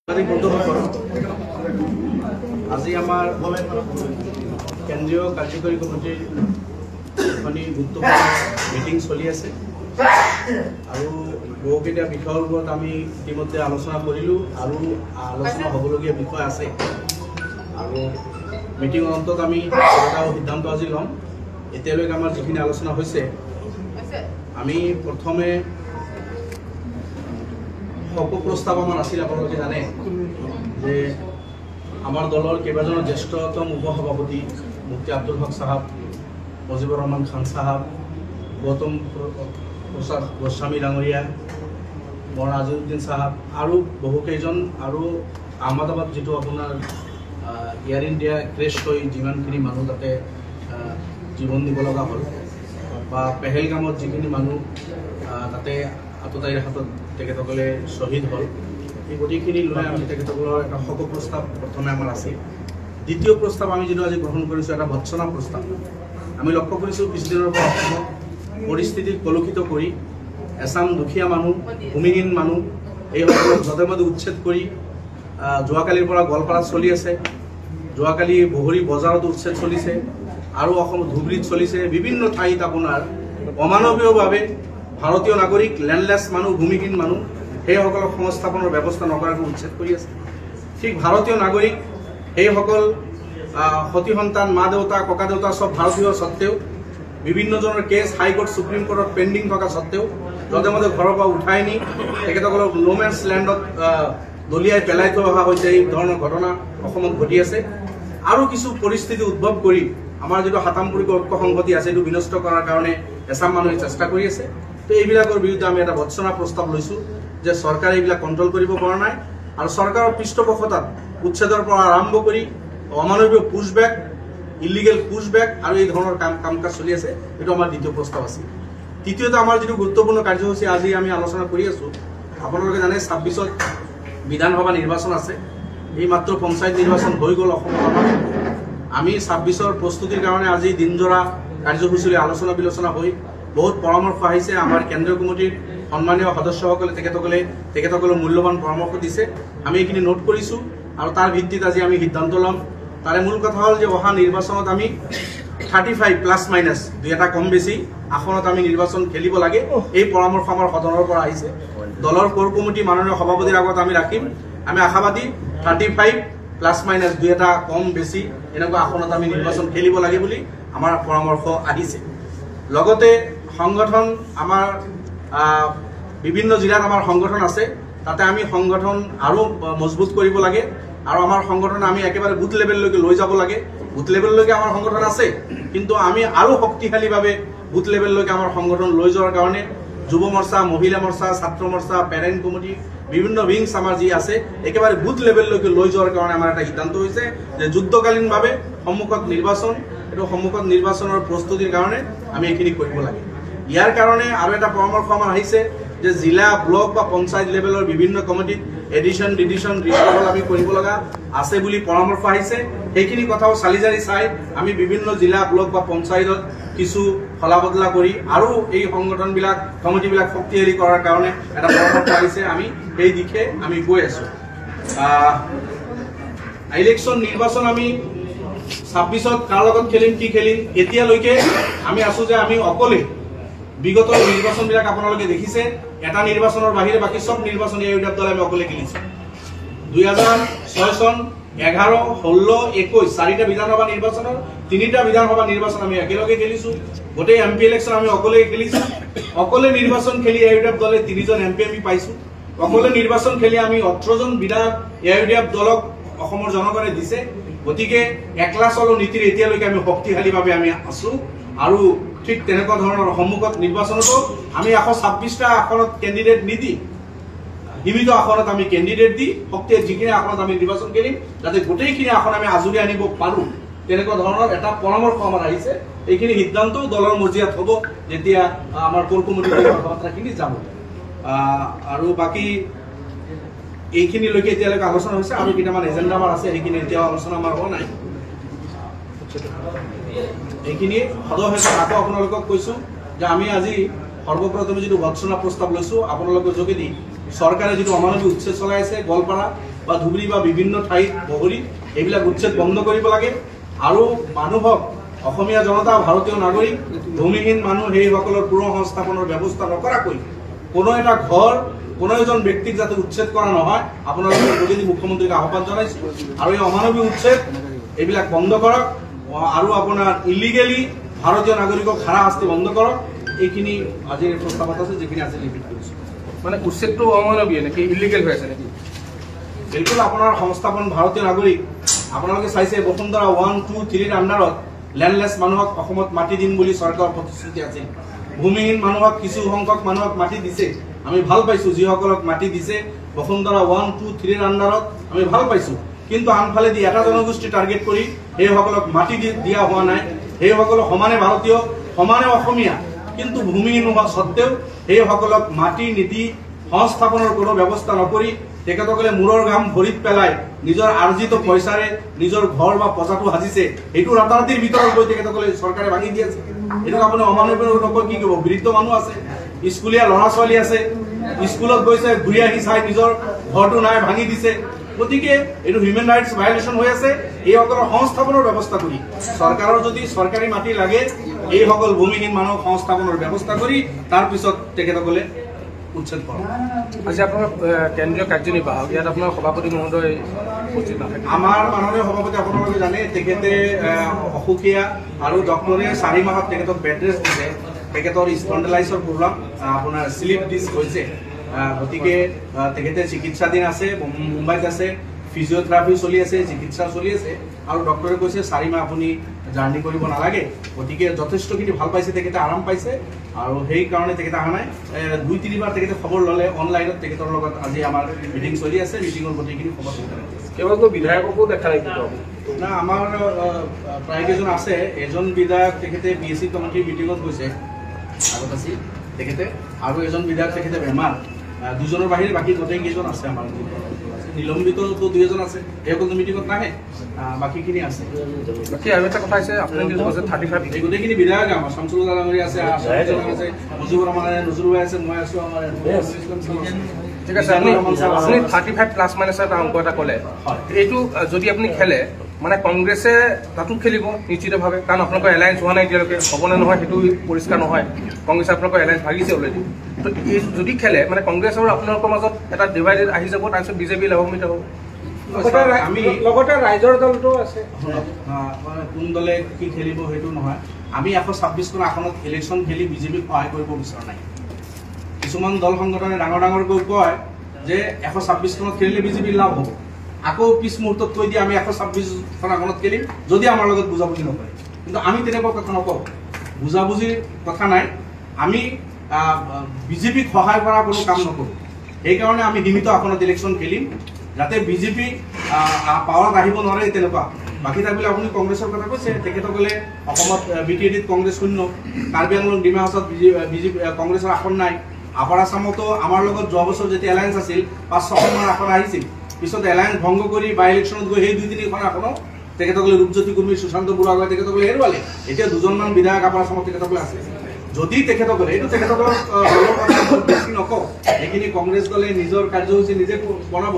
আজি আমাৰ কেন্দ্ৰীয় কাৰ্যকৰী কমিটিৰ এখন গুৰুত্বপূৰ্ণ মিটিং চলি আছে আৰু বহুকেইটা বিষয়ৰ ওপৰত আমি ইতিমধ্যে আলোচনা কৰিলোঁ আৰু আলোচনা হ'বলগীয়া বিষয় আছে আৰু মিটিঙৰ অন্তত আমি এটা সিদ্ধান্ত আজি ল'ম। এতিয়ালৈকে আমাৰ যিখিনি আলোচনা হৈছে আমি প্ৰথমে প্রস্তাব আমার আছিল আপনাদের জানে যে আমার দলের কেইবাজন জ্যেষ্ঠতম উপসভাপতি মুফতি আব্দুল হক সাহাব, মুজিবুর রহমান খান সাহাব, গৌতম প্রসাদ গোস্বামী ডাঙরিয়া, মৌলানা আজিউদ্দিন সাহাব আৰু বহুকেইজন আৰু আহমেদাবাদ যেটো আপনাৰ এয়াৰ ইন্ডিয়া ক্ৰেশ হৈ যিমানখিনি মানুহ তাতে জীবন দিব লগা হল বা পেহেলগামত যিখিনি মানুহ তাতে আততায়ীৰ হাতত তেখেতসকলে শ্বহীদ হল, এই গোটেইখিনি লৈ আমি তেখেতসকলৰ এটা শোক প্ৰস্তাৱ প্ৰথমে আমাৰ আছে। দ্বিতীয় প্ৰস্তাৱ আমি যেটো আজি গ্ৰহণ কৰিছোঁ এটা ভৎসনা প্ৰস্তাৱ। আমি লক্ষ্য কৰিছোঁ কিছুদিনৰ পৰা অসমত পৰিস্থিতি কলুষিত কৰি এছাম দুখীয়া মানুহ, ভূমিহীন মানুহ এইসকলক যধে মধে উচ্ছেদ কৰি যোৱাকালিৰ পৰা গোৱালপাৰাত চলি আছে, যোৱাকালি বহৰী বজাৰত উচ্ছেদ চলিছে আৰু অসমত ধুবুৰীত চলিছে। বিভিন্ন ঠাইত আপোনাৰ অমানৱীয়ভাৱে ভাৰতীয় নাগৰিক, লেণ্ডলেছ মানুহ, ভূমিহীন মানুহ সেইসকলক সংস্থাপনৰ ব্যৱস্থা নকৰাকৈ উচ্ছেদ কৰি আছে। ঠিক ভাৰতীয় নাগৰিক সেইসকল সতী সন্তান, মা দেউতা, ককা দেউতা সব ভাৰতীয় সত্ত্বেও বিভিন্নজনৰ কেছ হাইকোৰ্ট, সুপ্ৰিম কোৰ্টত পেণ্ডিং থকা সত্ত্বেও যধে মধে ঘৰৰ পৰা উঠাই নি তেখেতসকলক নোমেন্স লেণ্ডত দলিয়াই পেলাই থৈ অহা হৈছে। এই ধৰণৰ ঘটনা অসমত ঘটি আছে আৰু কিছু পৰিস্থিতি উদ্ভৱ কৰি আমাৰ যেটো সাতামপুৰিক ঐক্য সংহতি আছে এইটো বিনষ্ট কৰাৰ কাৰণে এছাম মানুহে চেষ্টা কৰি আছে। তো এইবিলাকৰ বিৰুদ্ধে আমি এটা ভৎসনা প্ৰস্তাৱ লৈছোঁ যে চৰকাৰে এইবিলাক কণ্ট্ৰল কৰিব পৰা নাই আৰু চৰকাৰৰ পৃষ্ঠপোষকতাত উচ্ছেদৰ পৰা আৰম্ভ কৰি অমানৱীয় পুছবেক, ইলিগেল পুছবেক আৰু এই ধৰণৰ কাম কাজ চলি আছে। এইটো আমাৰ দ্বিতীয় প্ৰস্তাৱ আছে। তৃতীয়তে আমাৰ যেটো গুৰুত্বপূৰ্ণ কাৰ্যসূচী আজি আমি আলোচনা কৰি আছোঁ, আপোনালোকে জানে 26ত বিধানসভা নিৰ্বাচন আছে। এই মাত্ৰ পঞ্চায়ত নিৰ্বাচন হৈ গ'ল অসমত। আমি 26ৰ প্ৰস্তুতিৰ কাৰণে আজি দিনজোৰা কাৰ্যসূচীলৈ আলোচনা বিলোচনা হৈ বহুত পৰামৰ্শ আহিছে। আমাৰ কেন্দ্ৰীয় কমিটিৰ সন্মানীয় সদস্যসকলে তেখেতসকলৰ মূল্যৱান পৰামৰ্শ দিছে, আমি এইখিনি নোট কৰিছোঁ আৰু তাৰ ভিত্তিত আজি আমি সিদ্ধান্ত ল'ম। তাৰে মূল কথা হ'ল যে অহা নিৰ্বাচনত আমি 35 প্লাছ মাইনাছ দুই এটা কম বেছি আসনত আমি নিৰ্বাচন খেলিব লাগে। এই পৰামৰ্শ আমাৰ সদনৰ পৰা আহিছে। দলৰ কোৰ কমিটি মাননীয় সভাপতিৰ আগত আমি ৰাখিম। আমি আশাবাদী 35 প্লাছ মাইনাছ দুই এটা কম বেছি এনেকুৱা আসনত আমি নিৰ্বাচন খেলিব লাগে বুলি আমাৰ পৰামৰ্শ আহিছে। লগতে সংগঠন আমাৰ বিভিন্ন জিলাত আমাৰ সংগঠন আছে, তাতে আমি সংগঠন আৰু মজবুত কৰিব লাগে আৰু আমাৰ সংগঠন আমি একেবাৰে বুথ লেভেললৈকে লৈ যাব লাগে। বুথ লেভেললৈকে আমাৰ সংগঠন আছে, কিন্তু আমি আৰু শক্তিশালীভাৱে বুথ লেভেললৈকে আমাৰ সংগঠন লৈ যোৱাৰ কাৰণে যুৱ মৰ্চা, মহিলা মৰ্চা, ছাত্ৰ মৰ্চা, পেৰেণ্ট কমিটি বিভিন্ন উইংছ আমাৰ যি আছে একেবাৰে বুথ লেভেললৈকে লৈ যোৱাৰ কাৰণে আমাৰ এটা সিদ্ধান্ত হৈছে যে যুদ্ধকালীনভাৱে সন্মুখত নিৰ্বাচন, এইটো সন্মুখত নিৰ্বাচনৰ প্ৰস্তুতিৰ কাৰণে আমি এইখিনি কৰিব লাগে। ইয়াৰ কাৰণে আৰু এটা পৰামৰ্শ আমাৰ আহিছে যে জিলা, ব্লক বা পঞ্চায়ত লেভেলৰ বিভিন্ন কমিটিত এডিশ্যন, ডিডিশ্যন, ৰিচল আমি কৰিব লগা আছে বুলি পৰামৰ্শ আহিছে। সেইখিনি কথাও চালি জাৰি চাই আমি বিভিন্ন জিলা, ব্লক বা পঞ্চায়তত কিছু সলা বদলা কৰি আৰু এই সংগঠনবিলাক, কমিটিবিলাক শক্তিশালী কৰাৰ কাৰণে এটা পৰামৰ্শ আহিছে। আমি সেই দিশে আমি গৈ আছোঁ। ইলেকশ্যন নিৰ্বাচন আমি 26ত কাৰ লগত খেলিম, কি খেলিম, এতিয়ালৈকে আমি আছোঁ যে আমি অকলে বিগত নিৰ্বাচনবিলাক আপোনালোকে দেখিছে, এটা নিৰ্বাচনৰ বাহিৰে বাকী সব নিৰ্বাচন ইউডিএফ দলে আমি অকলে খেলিছোঁ। 2006 চন, 11, 16, 21 চাৰিটা বিধানসভা নিৰ্বাচনৰ 3টা বিধানসভা নিৰ্বাচন আমি একেলগে খেলিছোঁ। গোটেই এমপি ইলেকশ্যন আমি অকলে খেলিছোঁ। অকলে নিৰ্বাচন খেলি ইউডিএফ দলে 3জন এমপি আমি পাইছোঁ। অকলে নিৰ্বাচন খেলি আমি 18জন বিধায়ক ইউডিএফ দলক অসমৰ জনগণে দিছে। গতিকে একলা চলো নীতিৰ এতিয়ালৈকে আমি শক্তিশালীভাৱে আমি আছোঁ আৰু ঠিক তেনেকুৱা ধৰণৰ সন্মুখত নিৰ্বাচনতো আমি 126টা আসনত কেণ্ডিডেট নিদি সীমিত আসনত আমি কেণ্ডিডেট দি শক্তিয়ে যিখিনি আসনত আমি নিৰ্বাচন খেলিম যাতে গোটেইখিনি আসন আমি আজৰি আনিব পাৰোঁ, তেনেকুৱা ধৰণৰ এটা পৰামৰ্শ আমাৰ আহিছে। এইখিনি সিদ্ধান্ত দলৰ মজিয়াত হ'ব যেতিয়া আমাৰ কোৰ কমিটিৰ কথাখিনি যাব। আৰু বাকী এইখিনিলৈকে এতিয়ালৈকে আলোচনা হৈছে আৰু কেইটামান এজেণ্ডা আমাৰ আছে, সেইখিনি এতিয়াও আলোচনা আমাৰ হোৱা নাই। এইখিনি সদস্য আকৌ আপোনালোকক কৈছোঁ যে আমি আজি সৰ্বপ্ৰথমে যেটো ভৎসনা প্ৰস্তাৱ লৈছোঁ আপোনালোকৰ যোগেদি চৰকাৰে যেটো অমানৱীয় উচ্ছেদ চলাই আছে গোৱালপাৰা বা ধুবুৰী বা বিভিন্ন ঠাইত বগৰী এইবিলাক উচ্ছেদ বন্ধ কৰিব লাগে আৰু মানুহক অসমীয়া জনতা ভাৰতীয় নাগৰিক ভূমিহীন মানুহ সেইসকলৰ পুনৰ সংস্থাপনৰ ব্যৱস্থা নকৰাকৈ কোনো এটা ঘৰ কোনো এজন ব্যক্তিক যাতে উচ্ছেদ কৰা নহয় আপোনালোকে প্ৰতিনিধি মুখ্যমন্ত্ৰীক আহ্বান জনাইছো আৰু এই অমানৱিক উচ্ছেদ এইবিলাক বন্ধ কৰক আৰু আপোনাৰ ইলিগেলি ভাৰতীয় নাগৰিকক হাৰাশাস্তি বন্ধ কৰক এইখিনি আজিৰ প্ৰস্তাৱত আছে যিখিনি আজি লিপিত কৰিছো মানে উচ্ছেদটো অমানৱীয় নেকি ইলিগেল হৈ আছে নেকি বিলকুল আপোনাৰ সংস্থাপন ভাৰতীয় নাগৰিক আপোনালোকে চাইছে বসুন্ধৰা 1, 2, 3 ৰ আণ্ডাৰত লেণ্ডলেছ মানুহক অসমত মাটি দিম বুলি চৰকাৰৰ প্ৰতিশ্ৰুতি আছিল ভূমিহীন মানুহক কিছু সংখ্যক মানুহক মাটি দিছে আমি ভাল পাইছো যিসকলক মাটি দিছে বসুন্ধৰা 1, 2, 3 ৰ আণ্ডাৰত আমি ভাল পাইছো কিন্তু আনফালে দি এটা জনগোষ্ঠী টাৰ্গেট কৰি সেইসকলক মাটি দিয়া হোৱা নাই সেইসকল সমানে ভাৰতীয় সমানে অসমীয়া কিন্তু ভূমিহীন হোৱা সত্ত্বেও সেইসকলক মাটি নিদি সংস্থাপনৰ কোনো ব্যৱস্থা নকৰি তেখেতসকলে মূৰৰ ঘাম ভৰিত পেলাই নিজৰ আৰ্জিত পইচাৰে নিজৰ ঘৰ বা পজাটো সাজিছে এইটো ৰাতাৰাতিৰ ভিতৰত গৈ তেখেতসকলে চৰকাৰে ভাঙি দি আছে এইটো আপুনি অমানৱীয় নকয় কি কৰিব বৃদ্ধ মানুহ আছে স্কুলীয়া ল'ৰা ছোৱালী আছে স্কুলত গৈছে ঘূৰি আহি চাই নিজৰ ঘৰটো নাই ভাঙি দিছে গতিকে এইটো হিউমেন ৰাইটছ ভায়োলেশ্যন হৈ আছে এইসকলৰ সংস্থাপনৰ ব্যৱস্থা কৰি চৰকাৰৰ যদি চৰকাৰী মাটি লাগে এইসকল ভূমিহীন মানুহক সংস্থাপনৰ ব্যৱস্থা কৰি তাৰপিছত তেখেতসকলে উচ্ছেদ কৰক আজি আপোনাৰ কেন্দ্ৰীয় কাৰ্যনিৰ্বাহক ইয়াত আপোনাৰ সভাপতি মহোদয় উপস্থিত নাথাকে আমাৰ মাননীয় সভাপতি আপোনালোকে জানে তেখেতে অসুখীয়া আৰু ডক্টৰে 4 মাহত তেখেতক বেড ৰেষ্ট দিছে তেখেতৰ স্পণ্ডেলাইছৰ প্ৰব্লেম আপোনাৰ স্লিপ ডিস্ক হৈছে গতিকে তেখেতে চিকিৎসাধীন আছে মুম্বাইত আছে ফিজিঅ'থেৰাপি চলি আছে চিকিৎসা চলি আছে আৰু ডক্টৰে কৈছে 4 মাহ আপুনি জাৰ্ণি কৰিব নালাগে গতিকে যথেষ্টখিনি ভাল পাইছে তেখেতে আৰাম পাইছে আৰু সেইকাৰণে তেখেতে অহা নাই 2-3 বাৰ তেখেতে খবৰ ল'লে অনলাইনত তেখেতৰ লগত আজি আমাৰ মিটিং চলি আছে মিটিঙৰ গোটেইখিনি খবৰ কেৱল বিধায়ককো দেখা নাই না আমাৰ প্ৰায় কেইজন আছে এজন বিধায়ক তেখেতে BSC কমিটিৰ মিটিঙত গৈছে আগত আছিল তেখেতে আৰু এজন বিধায়ক তেখেতে বেমাৰ দুজনৰ বাহিৰে বাকী গোটেই কেইজন আছে আমাৰ নিলম্বিততো 2 জন আছে এইসকল মিটিঙত নাহে বাকীখিনি আছে বাকী আৰু এটা কথা আছে আপোনাৰ 35 গোটেইখিনি বিধায়ক আমাৰ শামসুল ডাঙৰী আছে আছে মুজিবুৰ ৰহমান নজৰুল আছে মই আছো আমাৰ ঠিক আছে আপুনি 35 প্লাছ মাইনাছ এটা অংক এটা ক'লে এইটো যদি আপুনি খেলে মানে কংগ্ৰেছে তাতো খেলিব নিশ্চিতভাৱে কাৰণ আপোনালোকৰ এলায়েন্স হোৱা নাই এতিয়ালৈকে হ'বনে নহয় সেইটো পৰিষ্কাৰ নহয় কংগ্ৰেছে আপোনালোকৰ এলায়েন্স ভাগিছে অলৰেডি তো এই যদি খেলে মানে কংগ্ৰেছ আৰু আপোনালোকৰ মাজত এটা ডিভাইডেড আহি যাব তাৰপিছত বিজেপি লাভান্বিত হ'ব আমি লগতে ৰাইজৰ দলটো আছে কোন দলে কি খেলিব সেইটো নহয় আমি 126খন আসনত ইলেকশ্যন খেলি বিজেপিক সহায় কৰিব বিচৰা নাই কিছুমান দল সংগঠনে ডাঙৰ ডাঙৰকৈ কয় যে 126খনত খেলিলে বিজেপিৰ লাভ হ'ব আকৌ পিছ মুহূৰ্তত কৈ দিয়ে আমি 126খন আসনত খেলিম যদি আমাৰ লগত বুজাবুজি নকৰে কিন্তু আমি তেনেকুৱা কথা নকওঁ বুজাবুজিৰ কথা নাই আমি বিজেপিক সহায় কৰা কোনো কাম নকৰোঁ সেইকাৰণে আমি সীমিত আসনত ইলেকশ্যন খেলিম যাতে বিজেপি পাৱাৰত আহিব নোৱাৰে তেনেকুৱা বাকী থাকিলে আপুনি কংগ্ৰেছৰ কথা কৈছে তেখেতসকলে অসমত BTADত কংগ্ৰেছ শূন্য কাৰ্বি আংলং ডিমা হাছাওত বিজেপি কংগ্ৰেছৰ আসন নাই আপাৰ আছামতো আমাৰ লগত যোৱা বছৰ যেতিয়া এলায়েন্স আছিল 5-6খনমান আসন আহিছিল পিছত এলায়েন্স ভংগ কৰি বাই ইলেকশ্যনত গৈ সেই 2-3খন আসনো তেখেতসকলে ৰূপজ্যোতি কুৰ্মী সুশান্ত বুঢ়াগোহাঁই তেখেতসকলে হেৰুৱালে এতিয়া 2জনমান বিধায়ক আপাৰ আছামত তেখেতসকলে আছে যদি তেখেতসকলে এইটো তেখেতসকলক বেছি নকওঁ এইখিনি কংগ্ৰেছ দলে নিজৰ কাৰ্যসূচী নিজে বনাব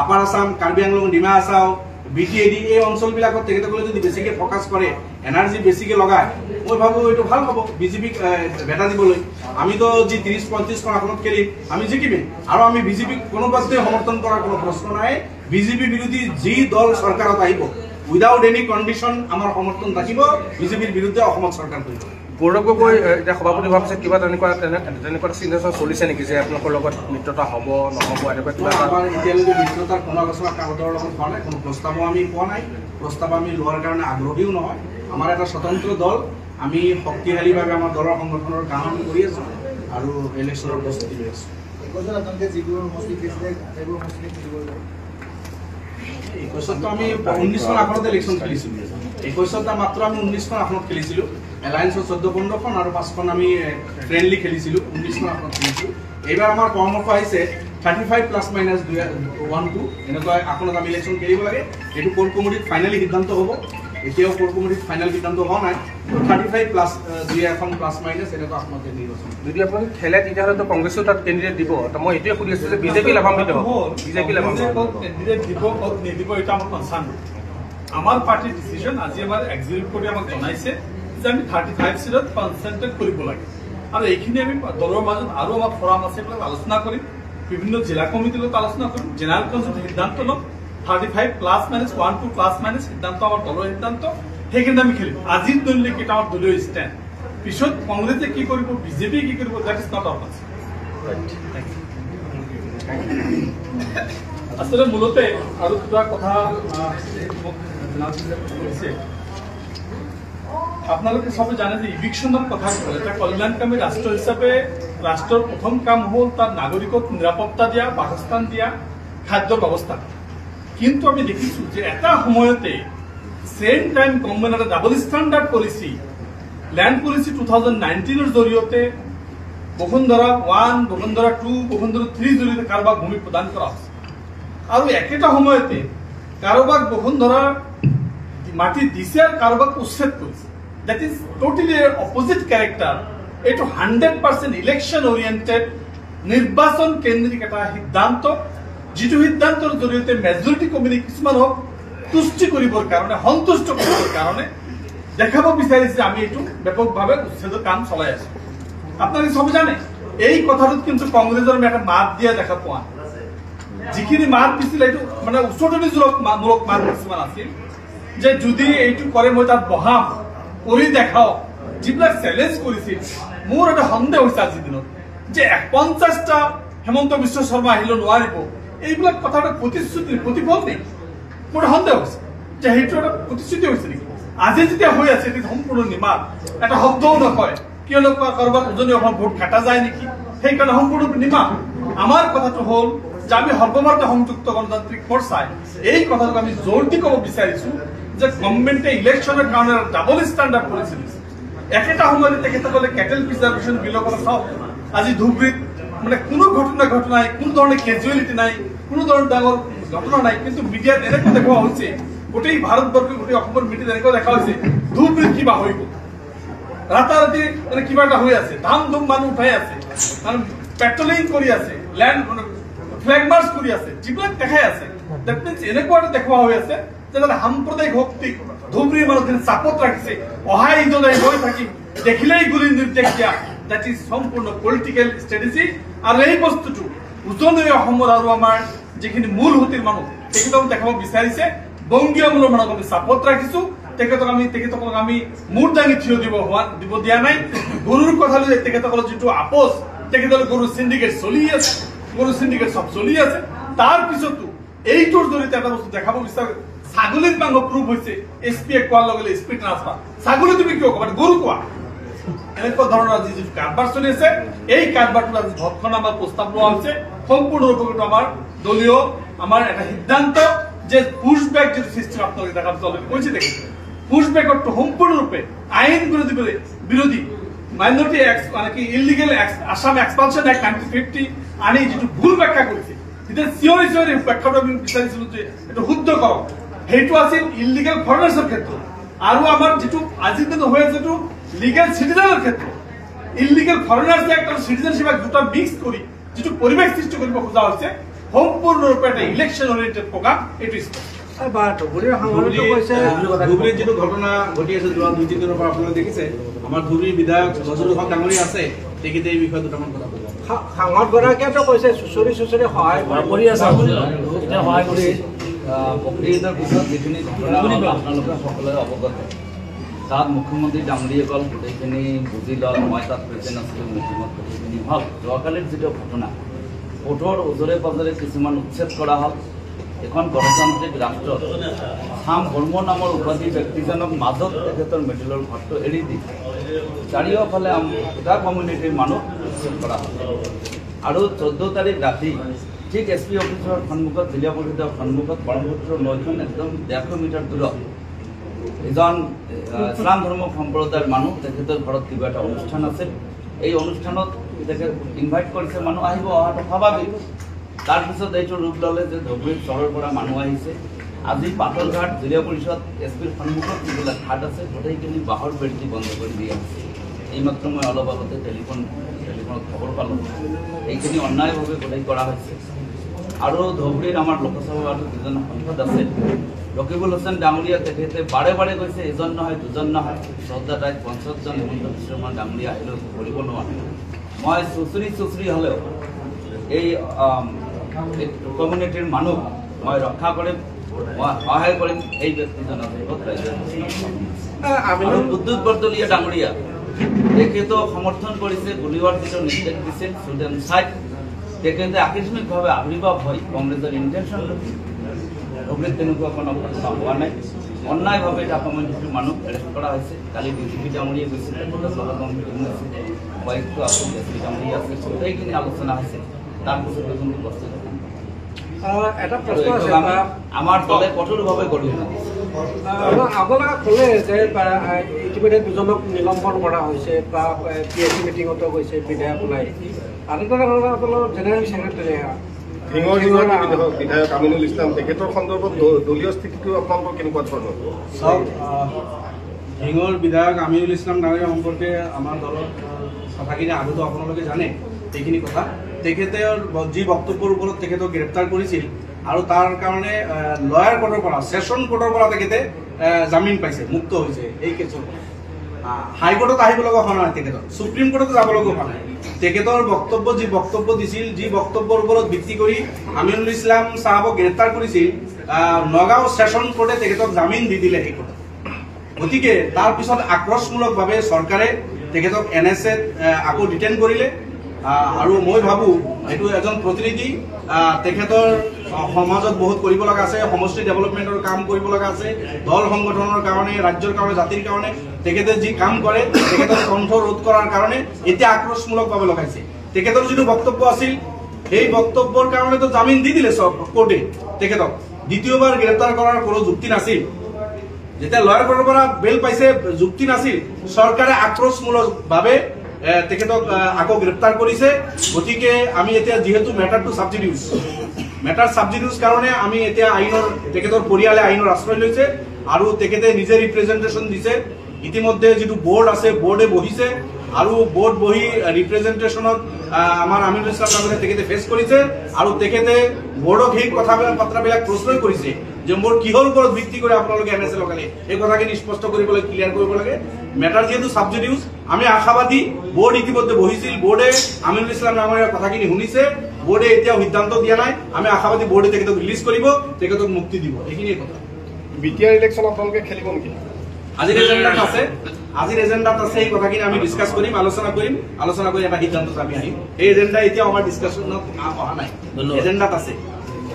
আপাৰ আছাম কাৰ্বি আংলং ডিমা হাছাও BTAD এই অঞ্চলবিলাকত তেখেতসকলে যদি বেছিকৈ ফ'কাছ কৰে এনাৰ্জি বেছিকৈ লগায় মই ভাবোঁ এইটো ভাল হ'ব বিজেপিক ভেটা দিবলৈ আমিতো যি 30-35খন আসনত খেলিম আমি জিকিমেই আৰু আমি বিজেপিক কোনোবাতে সমৰ্থন কৰাৰ কোনো প্ৰশ্ন নাই বিজেপি বিৰোধী যি দল চৰকাৰত আহিব উইদাউট এনি কণ্ডিশ্যন আমাৰ সমৰ্থন থাকিব বিজেপিৰ বিৰুদ্ধে অসমত চৰকাৰ কৰিব গৌৰৱ গগৈ এতিয়া সভাপতি হোৱাৰ পিছত কিবা তেনেকুৱা চিন্তা চলিছে নেকি যে আপোনালোকৰ লগত মিত্ৰতা হ'ব নহ'ব এনেকুৱা কিবা আমাৰ এতিয়ালৈকে মিত্ৰতাৰ কোনো আলোচনা কাগজৰ লগত হোৱা নাই কোনো প্ৰস্তাৱো আমি পোৱা নাই প্ৰস্তাৱ আমি লোৱাৰ কাৰণে আগ্ৰহীও নহয় আমাৰ এটা স্বতন্ত্ৰ দল আমি শক্তিশালীভাৱে আমাৰ দলৰ সংগঠনৰ কাম আমি কৰি আছোঁ আৰু ইলেকশ্যনৰ প্ৰস্তুতি লৈ আছোঁ 21ত আমি 19খন আসনত ইলেকশ্যন খেলিছিলোঁ 21ত মাত্ৰ আমি 19খন আসনত খেলিছিলোঁ এলায়েন্সৰ 14-15খন আৰু 5খন আমি ফ্ৰেণ্ডলি খেলিছিলোঁ 19খন আসনত খেলিছিলোঁ এইবাৰ আমাৰ পৰামৰ্শ আহিছে 35 প্লাছ মাইনাছ 1-2 এনেকুৱা আসনত আমি ইলেকশ্যন খেলিব লাগে এইটো কোৰ কমিটিত ফাইনেলি সিদ্ধান্ত হ'ব এতিয়াও কোৰ কমিটিত ফাইনেল সিদ্ধান্ত হোৱা নাই 35 প্লাছ যিয়ে এখন প্লাছ মাইনাছ এনেকুৱা আপোনালোকে নিৰ্বাচন যদি আপুনি খেলে তেতিয়াহ'লেতো কংগ্ৰেছেও তাত কেণ্ডিডেট দিব মই এইটোৱে সুধি আছোঁ যে বিজেপি লাভান্বিত হ'ব বিজেপি লাভান্বিত কেণ্ডিডেট দিব ক'ত নিদিব এটা আমাৰ কনচাৰ্ণ আমাৰ পাৰ্টিৰ ডিচিশ্যন আজি আমাৰ এক্সিকিউটিভ কৰি আমাক জনাইছে যে আমি 35 সিটত কনচেন্ট্ৰেট কৰিব লাগে আৰু এইখিনি আমি দলৰ মাজত আৰু আমাৰ ফৰাম আছে এইবিলাক আলোচনা কৰিম বিভিন্ন জিলা কমিটিৰ লগত আলোচনা কৰিম জেনেৰেল কাউন্সিলত সিদ্ধান্ত ল'ম 35 প্লাছ মাইনাছ 1 2 প্লাছ মাইনাছ সিদ্ধান্ত আমাৰ দলৰ সিদ্ধান্ত সেইখিনি আমি খেলিম আজিৰ দিনলৈকে এটা আমাৰ দলীয় ষ্টেণ্ড পিছত কংগ্ৰেছে কি কৰিব বিজেপি কি কৰিব দেট ইজ নট আৱাৰ আসলে মূলতে আৰু দুটা কথা আপোনালোকে সবে জানে যে ইভিকশনৰ কথা কলে এটা কল্যাণকামী ৰাষ্ট্ৰ হিচাপে ৰাষ্ট্ৰৰ প্ৰথম কাম হ'ল তাৰ নাগৰিকক নিৰাপত্তা দিয়া বাসস্থান দিয়া খাদ্যৰ ব্যৱস্থা কিন্তু আমি দেখিছো যে এটা সময়তে সেম টাইম গভৰ্ণমেণ্ট এটা double standard policy land policy 2019 ৰ জৰিয়তে বসুন্ধৰা 1 বসুন্ধৰা 2 বসুন্ধৰা 3 জৰিয়তে কাৰোবাক ভূমি প্ৰদান কৰা হৈছে আৰু একেটা সময়তে কাৰোবাক বসুন্ধৰা মাটি দিছে আৰু কাৰোবাক উচ্ছেদ কৰিছে that is totally opposite character এইটো 100% ইলেকশন ওৰিয়েন্টেড নিৰ্বাচন কেন্দ্ৰিক এটা সিদ্ধান্ত যিটো সিদ্ধান্তৰ জৰিয়তে মেজৰিটি কমিটি কিছুমানক তুষ্টি কৰিবৰ কাৰণে সন্তুষ্ট কৰিবৰ কাৰণে দেখাব বিচাৰিছে আমি এইটো ব্যাপকভাৱে উচ্ছেদৰ কাম চলাই আছো আপোনালোকে সব জানে এই কথাটোত কিন্তু কংগ্ৰেছৰ এটা মাত দিয়া দেখা পোৱা যিখিনি মাত দিছিল এইটো মানে উচ্চতনীমূলক মাত কিছুমান আছিল যে যদি এইটো কৰে মই তাত বহাম কৰি দেখাও যিবিলাক চ্যালেঞ্জ কৰিছিল মোৰ এটা সন্দেহ হৈছে আজিৰ দিনত যে 50টা হেমন্ত বিশ্ব শৰ্মা আহিলে নোৱাৰিব এইবিলাক কথাটা প্ৰতিশ্ৰুতি প্ৰতিফল নেই মোৰ সন্দেহ হৈছে যে সেইটো এটা প্ৰতিশ্ৰুতি হৈছে নেকি আজি যেতিয়া হৈ আছে এটা সম্পূৰ্ণ নিমাত এটা শব্দও নকয় কিয়নো কাৰোবাৰ উজনি অসম ভোট কাটা যায় নেকি সেইকাৰণে সম্পূৰ্ণ নিমাত আমাৰ কথাটো হ'ল যে আমি সৰ্বভাৰতীয় সংযুক্ত গণতান্ত্ৰিক মৰ্চাই এই কথাটো আমি জোৰ দি ক'ব বিচাৰিছো যে গভৰ্ণমেণ্টে ইলেকশ্যনৰ কাৰণে ডাবল ষ্টেণ্ডাৰ্ড পলিচি দিছে একেটা সময়তে তেখেতসকলে কেটেল প্ৰিজাৰ্ভেশ্যন বিলৰ কথা চাওক আজি ধুবুৰীত মানে কোনো ঘটনা নাই কোনো ধৰণৰ কেজুৱেলিটি নাই কোনো ধৰণৰ ডাঙৰ ঘটনা নাই কিন্তু মিডিয়াত এনেকুৱা দেখুওৱা হৈছে গোটেই ভাৰতবৰ্ষৰ গোটেই অসমৰ মিডিয়াত এনেকুৱা দেখা হৈছে ধুবুৰীত কিবা হৈ গ'ল ৰাতাৰাতি মানে কিবা এটা হৈ আছে ধাম ধুম মানুহ উঠাই আছে মানে পেট্ৰলিং কৰি আছে লেণ্ড ফ্লেগ মাৰ্চ কৰি আছে যিবিলাক দেখাই আছে দ্যাট মিনছ এনেকুৱা এটা দেখুওৱা হৈ আছে যে সাম্প্ৰদায়িক শক্তিক ধুবুৰীৰ মানুহখিনি চাপত ৰাখিছে অহা ঈদলৈ গৈ থাকিম দেখিলেই গুলি নিৰ্দেশ দিয়া দ্যাট ইজ সম্পূৰ্ণ পলিটিকেল ষ্ট্ৰেটেজি আৰু এই বস্তুটো উজনি অসমৰ আৰু আমাৰ যিখিনি মূল সুঁতিৰ মানুহ তেখেতক দেখাব বিচাৰিছে বংগীয় মূলৰ মানুহক আমি চাপত ৰাখিছো তেখেতসকলক আমি মূৰ দাঙি থিয় দিব দিয়া নাই গৰুৰ কথা লৈ তেখেতসকলৰ যিটো আপোচ তেখেতসকলৰ গৰুৰ চিণ্ডিকেট চলি আছে গৰুৰ চিণ্ডিকেট সব চলি আছে তাৰ পিছতো এইটোৰ জৰিয়তে এটা বস্তু দেখাব বিচাৰে ছাগলীৰ মাংস প্ৰুভ হৈছে এছপিয়ে কোৱাৰ লগে লগে এছপি ট্ৰান্সফাৰ ছাগলী তুমি কিয় ক'বা গৰু কোৱা এনেকুৱা ধৰণৰ আজি যিটো কাৰবাৰ চলি আছে এই কাৰবাৰটো আজি ধৰ্ষণ আমাৰ প্ৰস্তাৱ লোৱা হৈছে সম্পূৰ্ণৰূপে আমাৰ দলীয় আমাৰ এটা সিদ্ধান্ত যে পুশবেক যিটো সৃষ্টি আপোনালোকে দেখা কৈছে দেখি পুশবেকটো সম্পূৰ্ণৰূপে আইন বিৰোধী মাইনৰিটি এক্ট মানে কি ইলিগেল আসাম এক্সপানশ্যন এক্ট 1950 আনি যিটো ভুল ব্যাখ্যা কৰিছে তেতিয়া চিঞৰি ব্যাখ্যাটো আমি বিচাৰিছিলো যে এইটো শুদ্ধ কৰক সেইটো আছিল ইলিগেল ফৰেনাৰ্ছৰ ক্ষেত্ৰত আৰু আমাৰ যিটো আজিৰ দিনত হৈ আছে এইটো লিগেল সিটিজেনৰ ক্ষেত্ৰত ইলিগেল ফৰেনাৰ্ছ এক্ট আৰু সিটিজেনশ্বিপ এক্ট দুটা মিক্স কৰি যিটো পৰিৱেশ সৃষ্টি কৰিব খোজা হৈছে সম্পূৰ্ণৰূপে এটা ইলেকশ্যন ওৰিয়েণ্টেড প্ৰগ্ৰাম এইটো ধুবুৰীত যিটো ঘটনা ঘটি আছে যোৱা 2-3 দিনৰ পৰা আপোনালোকে দেখিছে আমাৰ ধুবুৰীৰ বিধায়ক নজৰুল হক ডাঙৰীয়া আছে তেখেতে এই বিষয়ে দুটামান কথা ক'ব সাংসদগৰাকীয়েতো কৈছে চুচৰি সহায় কৰি আছে সহায় কৰি প্ৰক্ৰিয়াৰ পিছত যিখিনি ঘটনা আপোনালোকে সকলোৱে অৱগত তাত মুখ্যমন্ত্ৰী ডাঙৰীয়াসকল গোটেইখিনি বুজি লয় মই তাত প্ৰেজেণ্ট আছিলোঁ মিটিঙত গোটেইখিনি হ'ল যোৱাকালিৰ যিটো ঘটনা ভোটৰ ওজৰে পাজৰে কিছুমান উচ্ছেদ কৰা হ'ল এখন গণতান্ত্ৰিক ৰাষ্ট্ৰত চাম ধৰ্ম নামৰ উপাধি ব্যক্তিজনক মাজত তেখেতৰ মেডেলৰ ঘৰটো এৰি দি চাৰিওফালে এটা কমিউনিটিৰ মানুহ উচ্ছেদ কৰা হ'ল আৰু 14 তাৰিখ ৰাতি ঠিক এছপি অফিচৰ সন্মুখত জিলা পৰিষদৰ সন্মুখত ব্ৰহ্মপুত্ৰৰ নৈখন একদম 150 মিটাৰ দূৰত এজন ইছলাম ধৰ্ম সম্প্ৰদায়ৰ মানুহ তেখেতৰ ঘৰত কিবা এটা অনুষ্ঠান আছিল এই অনুষ্ঠানত তেখেত ইনভাইট কৰিছে মানুহ আহিব অহাটো স্বাভাৱিক তাৰপিছত এইটো ৰূপ ল'লে যে ধুবুৰী চহৰৰ পৰা মানুহ আহিছে আজি পাথৰঘাট জিলা পৰিষদ এছ পিৰ সন্মুখত যিবিলাক ঘাট আছে গোটেইখিনি বাঁহৰ বেৰ দি বন্ধ কৰি দিয়া হৈছে। এইমাত্ৰ মই অলপ আগতে টেলিফোনত খবৰ পালোঁ এইখিনি অন্যায়ভাৱে গোটেই কৰা হৈছে। আৰু ধুবুৰীত আমাৰ লোকসভাৰ যিজন সাংসদ আছে ৰকিবুল হুছেইন ডাঙৰীয়া, তেখেতে বাৰে বাৰে কৈছে এজন নহয় দুজন নহয় 14 50জন হিমন্ত বিশ্ব শৰ্মা ডাঙৰীয়া আহিলেও কৰিব নোৱাৰে। মই চুচৰি হ'লেও এই কমিউনিটিৰ মানুহ মই ৰক্ষা কৰিম, মই সহায় কৰিম এই ব্যক্তিজনৰ আৰু বিদ্যুৎ বৰদলৈয়া ডাঙৰীয়া তেখেতক সমৰ্থন কৰিছে, গুলিওৱাৰ যিটো নিৰ্দেশ দিছে ষ্টুডেণ্ট চাইড, তেখেতে আকস্মিকভাৱে আবিৰ্ভাৱ হয় কংগ্ৰেছৰ ইণ্টেনশ্যন ধুবুৰীত তেনেকুৱা কোনো ঘটনা হোৱা নাই। অন্যায়ভাৱে এটা কমিউনিটিৰ মানুহ এৰেষ্ট কৰা হৈছে। কালি ডিজিপি ডাঙৰীয়া গৈছিল, উপায়ুক্ত আছে, এছ পি ডাঙৰীয়া আছে, গোটেইখিনি আলোচনা হৈছে। তাৰপিছত যোনটো বস্তু এটা প্ৰশ্ন আছে, আমাৰ দলে কঠোৰভাৱে গঢ়ি আপোনালোকে ক'লে যে ইতিমধ্যে দুজনক নিলম্বন কৰা হৈছে বা PSC মিটিঙতো গৈছে বিধায়ক ওলাই, আৰু এটা আপোনাৰ জেনেৰেল ছেক্ৰেটাৰী বিধায়ক আমিনুল ইছলাম তেখেতৰ সন্দৰ্ভত দলীয় স্থিতিটো আপোনালোকৰ কেনেকুৱা ধৰণৰ? চাওক, ঢিঙৰ বিধায়ক আমিনুল ইছলাম ডাঙৰীয়া সম্পৰ্কে আমাৰ দলৰ কথাখিনি আগতেও আপোনালোকে জানে এইখিনি কথা। তেখেতৰ যি বক্তব্যৰ ওপৰত তেখেতক গ্ৰেপ্তাৰ কৰিছিল আৰু তাৰ কাৰণে লয়াৰ কোৰ্টৰ পৰা, ছেছন কোৰ্টৰ পৰা তেখেতে জামিন পাইছে, মুক্ত হৈছে। এই কেছৰ হাইকোৰ্টত আহিব লগা হোৱা নাই, তেখেতৰ সুপ্ৰিম কোৰ্টতো যাব লগা হোৱা নাই। তেখেতৰ বক্তব্য যি বক্তব্য দিছিল, যি বক্তব্যৰ ওপৰত ভিত্তি কৰি আমিনুল ইছলাম চাহাবক গ্ৰেপ্তাৰ কৰিছিল, নগাঁও ছেছন কোৰ্টে তেখেতক জামিন দি দিলে সেই কোৰ্টত। গতিকে তাৰপিছত আক্ৰোশমূলকভাৱে চৰকাৰে তেখেতক NSA আকৌ ডিটেইন কৰিলে। আৰু মই ভাবোঁ এইটো এজন প্ৰতিনিধি, তেখেতৰ সমাজত বহুত কৰিব লগা আছে, সমষ্টি ডেভেলপমেণ্টৰ কাম কৰিব লগা আছে, দল সংগঠনৰ কাৰণে, ৰাজ্যৰ কাৰণে, জাতিৰ কাৰণে তেখেতে যি কাম কৰে, তেখেতৰ কণ্ঠ ৰোধ কৰাৰ কাৰণে এতিয়া আক্ৰোশমূলকভাৱে লগাইছে। তেখেতৰ যিটো বক্তব্য আছিল সেই বক্তব্যৰ কাৰণেতো জামিন দি দিলে চব কোৰ্টে তেখেতক, দ্বিতীয়বাৰ গ্ৰেপ্তাৰ কৰাৰ কোনো যুক্তি নাছিল। যেতিয়া লয়াৰ কোৰ্টৰ পৰা বেল পাইছে, যুক্তি নাছিল, চৰকাৰে আক্ৰোশমূলকভাৱে তেখেতক আকৌ গ্ৰেপ্তাৰ কৰিছে। গতিকে আমি এতিয়া যিহেতু মেটাৰটো ছাবজিডিউজ কাৰণে আমি এতিয়া আইনৰ, তেখেতৰ পৰিয়ালে আইনৰ আশ্ৰয় লৈছে আৰু তেখেতে নিজে ৰিপ্ৰেজেণ্টেশ্যন দিছে। ইতিমধ্যে যিটো বোৰ্ড আছে, বোৰ্ডে বহিছে আৰু বোৰ্ড বহি ৰিপ্ৰেজেণ্টেশ্যনত আমাৰ আমিনুল ইছলাম ডাঙৰীয়া তেখেতে ফেচ কৰিছে আৰু তেখেতে বোৰ্ডক সেই কথাবিলাক প্ৰশ্ন কৰিছে যে মোৰ কিহৰ ওপৰত ভিত্তি কৰি আপোনালোকে NSA লগালে, এই কথাখিনি স্পষ্ট কৰিব লাগে, ক্লিয়াৰ কৰিব লাগে। মেটাৰ যিহেতু ছাবজিডিউজ, আমি আশাবাদী। বোৰ্ড ইতিমধ্যে বহিছিল, বোৰ্ডে আমিনুল ইছলাম ডাঙৰীয়াৰ কথাখিনি শুনিছে, বোৰ্ডে এতিয়াও সিদ্ধান্ত দিয়া নাই। আমি আশাবাদী বোৰ্ডে তেখেতক ৰিলিজ কৰিব, তেখেতক মুক্তি দিব, এইখিনিয়ে কথা। BTR ইলেকশ্যন আপোনালোকে খেলিব নেকি? আজিৰ এজেণ্ডাত আছে এই কথাখিনি আমি ডিছকাছ কৰিম, আলোচনা কৰি এটা সিদ্ধান্তত আমি আহিম। এই এজেণ্ডা এতিয়াও আমাৰ ডিছকাশ্যনত অহা নাই, এজেণ্ডাত আছে।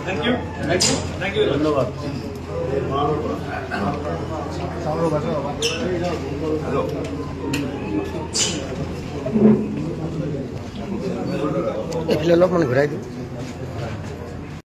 Thank you. ধন্যবাদ। এইফালে অলপমান ঘূৰাই দিওঁ।